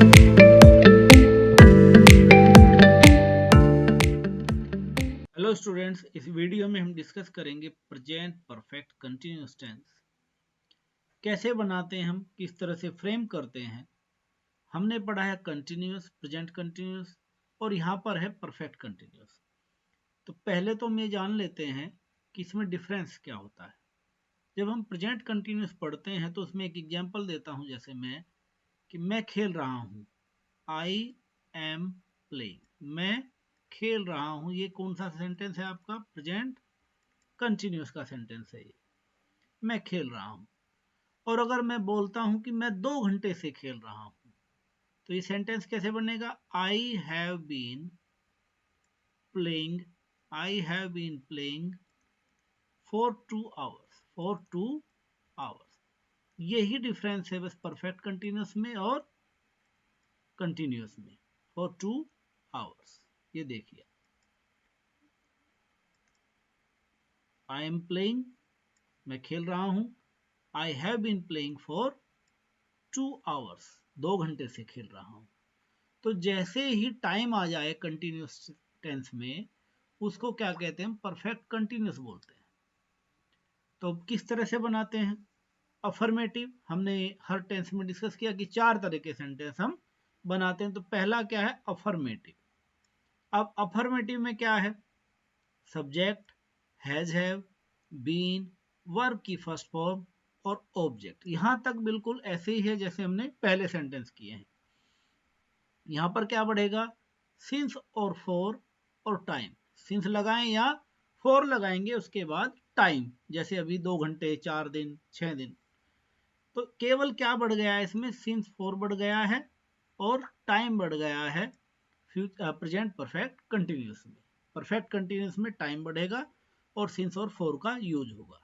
Hello students, इस video में हम डिस्कस करेंगे प्रेजेंट परफेक्ट कंटिन्यूअस टेंस। कैसे बनाते हैं, हम किस तरह से फ्रेम करते हैं। हमने पढ़ा है कंटिन्यूअस, प्रेजेंट कंटिन्यूअस, और यहाँ पर है परफेक्ट कंटिन्यूअस। तो पहले तो हम ये जान लेते हैं कि इसमें डिफरेंस क्या होता है। जब हम प्रेजेंट कंटिन्यूअस पढ़ते हैं तो उसमें एक एग्जाम्पल देता हूँ, जैसे मैं खेल रहा हूँ, आई एम प्लेइंग, मैं खेल रहा हूँ। ये कौन सा सेंटेंस है आपका? प्रेजेंट कंटिन्यूअस का सेंटेंस है ये, मैं खेल रहा हूं। और अगर मैं बोलता हूं कि मैं 2 घंटे से खेल रहा हूं, तो ये सेंटेंस कैसे बनेगा? I have been playing, I have been playing for 2 hours, for 2 hours. यही डिफरेंस है बस परफेक्ट कंटिन्यूअस में और कंटिन्यूअस में, फॉर 2 आवर्स। ये देखिए, आई एम प्लेइंग, मैं खेल रहा हूं। I have been playing for 2 hours, 2 घंटे से खेल रहा हूं। तो जैसे ही टाइम आ जाए कंटिन्यूअस टेंस में, उसको क्या कहते हैं? परफेक्ट कंटिन्यूअस बोलते हैं। तो किस तरह से बनाते हैं? अफर्मेटिव, हमने हर टेंस में डिस्कस किया कि 4 तरह के सेंटेंस हम बनाते हैं। तो पहला क्या है? अफर्मेटिव। अब अफर्मेटिव में क्या है? सब्जेक्ट, हैव, बीन, वर्ब की फर्स्ट फॉर्म और ऑब्जेक्ट। यहां तक बिल्कुल ऐसे ही है जैसे हमने पहले सेंटेंस किए हैं। यहां पर क्या बढ़ेगा? सिंस और फॉर और टाइम। सिंस लगाएं या फॉर लगाएंगे, उसके बाद टाइम, जैसे अभी 2 घंटे, 4 दिन, 6 दिन। तो केवल क्या बढ़ गया है इसमें? सिंस फॉर बढ़ गया है और टाइम बढ़ गया है प्रेजेंट परफेक्ट कंटिन्यूअस में। परफेक्ट कंटिन्यूअस में टाइम बढ़ेगा और सिंस और फॉर का यूज होगा।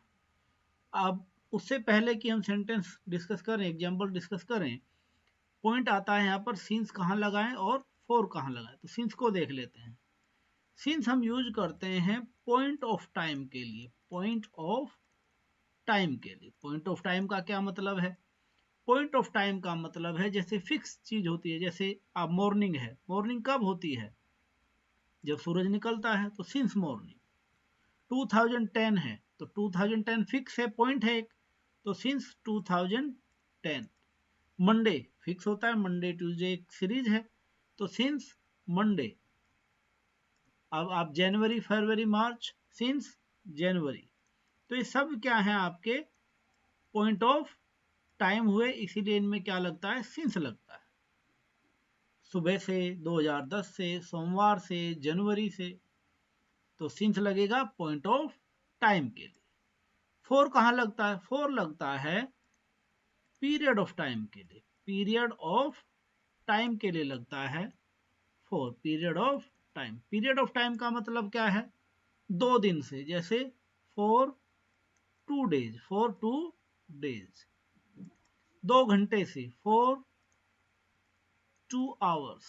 अब उससे पहले कि हम सेंटेंस डिस्कस करें, एग्जाम्पल डिस्कस करें, पॉइंट आता है यहाँ पर सिंस कहाँ लगाएं और फॉर कहाँ लगाएं। तो सिंस को देख लेते हैं। सिंस हम यूज करते हैं पॉइंट ऑफ टाइम के लिए, पॉइंट ऑफ टाइम के लिए। पॉइंट ऑफ टाइम का क्या मतलब है? पॉइंट ऑफ टाइम का मतलब है जैसे फिक्स चीज होती है, जैसे अब मॉर्निंग है, मॉर्निंग कब होती है? जब सूरज निकलता है, तो सिंस मॉर्निंग। 2010 है तो 2010 फिक्स है, पॉइंट है एक, तो सिंस 2010। मंडे फिक्स होता है, मंडे ट्यूसडे एक सीरीज है, तो सिंस मंडे। अब आप जनवरी, फरवरी, मार्च, सिंस जनवरी। तो ये सब क्या है? आपके पॉइंट ऑफ टाइम हुए, इसीलिए इनमें क्या लगता है? सिंस लगता है। सुबह से, 2010 से, सोमवार से, जनवरी से, तो सिंस लगेगा पॉइंट ऑफ टाइम के लिए। फोर कहाँ लगता है? फोर लगता है पीरियड ऑफ टाइम के लिए, पीरियड ऑफ टाइम के लिए लगता है four, period of time. Period of time का मतलब क्या है? 2 दिन से, जैसे फॉर 2 डेज, फॉर 2 डेज। 2 घंटे से, फॉर 2 आवर्स,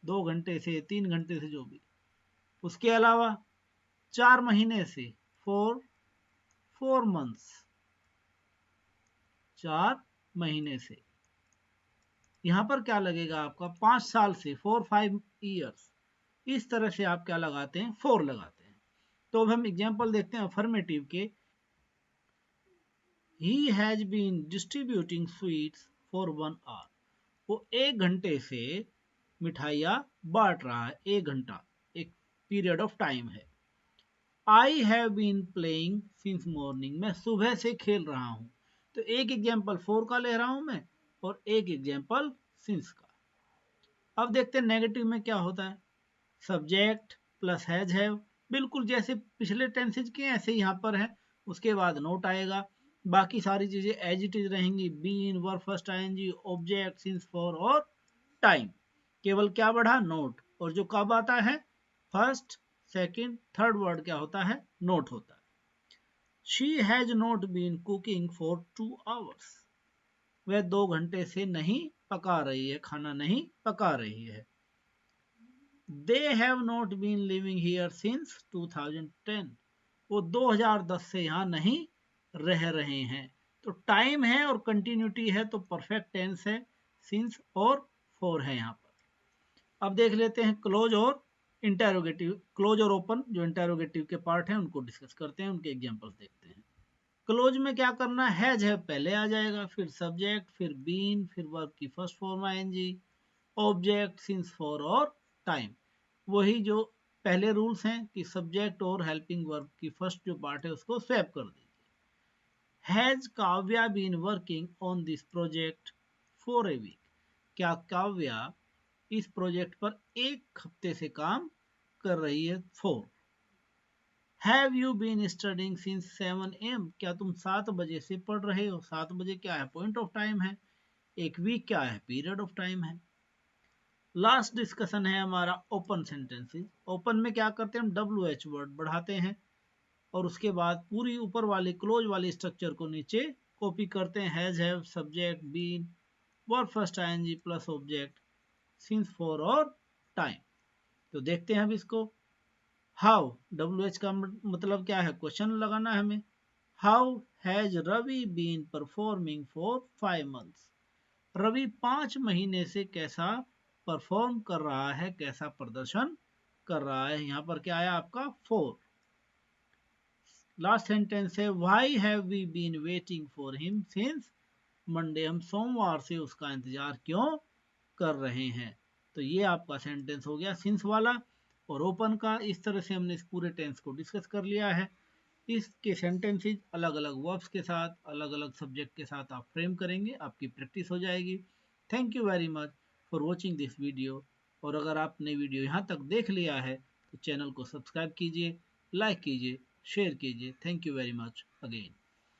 2 घंटे से, 3 घंटे से, जो भी। उसके अलावा 4 महीने से, फॉर 4 मंथ्स, 4 महीने से। यहां पर क्या लगेगा आपका? 5 साल से, फॉर 5 ईयर्स। इस तरह से आप क्या लगाते हैं? फोर लगाते हैं। तो अब हम एग्जाम्पल देखते हैं अफर्मेटिव के। He has been distributing sweets for 1 hour. वो 1 घंटे से मिठाइयाँ बांट रहा है। 1 घंटा एक पीरियड ऑफ टाइम है। I have been playing since morning. मैं सुबह से खेल रहा हूँ। तो एक एग्जाम्पल फोर का ले रहा हूँ मैं, और एक एग्जाम्पल सिंस का। अब देखते हैं नेगेटिव में क्या होता है। सब्जेक्ट प्लस हैव, बिल्कुल जैसे पिछले टेंसेज के ऐसे यहाँ पर है। उसके बाद नोट आएगा, बाकी सारी चीजें एज इट इज रहेंगी। Been, verb first ING, object, since, for और टाइम। केवल क्या बढ़ा? नोट। और जो कब आता है? फर्स्ट, सेकंड, थर्ड वर्ड क्या होता है? नोट होता है। She has not been cooking for 2 hours. वह 2 घंटे से नहीं पका रही है, खाना नहीं पका रही है। They have not been living here since 2010. वो 2010 से यहाँ नहीं रह रहे हैं। तो टाइम है और कंटिन्यूटी है, तो परफेक्ट टेंस है। सिंस और फॉर है यहाँ पर। अब देख लेते हैं क्लोज और इंटेरोगेटिव, क्लोज और ओपन जो इंटेरोगेटिव के पार्ट हैं उनको डिस्कस करते हैं, उनके एग्जांपल्स देखते हैं। क्लोज में क्या करना है पहले आ जाएगा, फिर सब्जेक्ट, फिर बीन, फिर वर्ब की first form ING, object, since, for और टाइम। वही जो पहले रूल्स हैं कि सब्जेक्ट और हेल्पिंग वर्ब की फर्स्ट जो पार्ट है उसको स्वैप कर दीजिए। Has Kavya been working on this project for a week? क्या काव्या इस प्रोजेक्ट पर एक हफ्ते से काम कर रही है? For. Have you been studying since 7 AM? क्या तुम 7 बजे से पढ़ रहे हो? 7 बजे क्या है? पॉइंट ऑफ टाइम है। एक वीक क्या है? पीरियड ऑफ टाइम है। लास्ट डिस्कशन है हमारा ओपन सेंटेंसेस। ओपन में क्या करते हैं हम? WH वर्ड बढ़ाते हैं और उसके बाद पूरी ऊपर वाली क्लोज वाली स्ट्रक्चर को नीचे कॉपी करते हैं। Has, have, subject, been, verb first ING plus object, since, for और टाइम। तो देखते हैं अब इसको। हाउ, WH का मतलब क्या है? क्वेश्चन लगाना है हमें। How has Ravi been performing for 5 months? Ravi 5 महीने से कैसा परफॉर्म कर रहा है, कैसा प्रदर्शन कर रहा है? यहाँ पर क्या आया आपका? 4। लास्ट सेंटेंस है why have we been waiting for him since Monday? हम सोमवार से उसका इंतजार क्यों कर रहे हैं? तो ये आपका सेंटेंस हो गया सिंस वाला और ओपन का। इस तरह से हमने इस पूरे टेंस को डिस्कस कर लिया है। इसके सेंटेंसेज अलग अलग वर्ब्स के साथ, अलग अलग सब्जेक्ट के साथ आप फ्रेम करेंगे, आपकी प्रैक्टिस हो जाएगी। Thank you very much for watching this video. और अगर आपने वीडियो यहाँ तक देख लिया है तो चैनल को सब्सक्राइब कीजिए, लाइक कीजिए, शेयर कीजिए। Thank you very much again.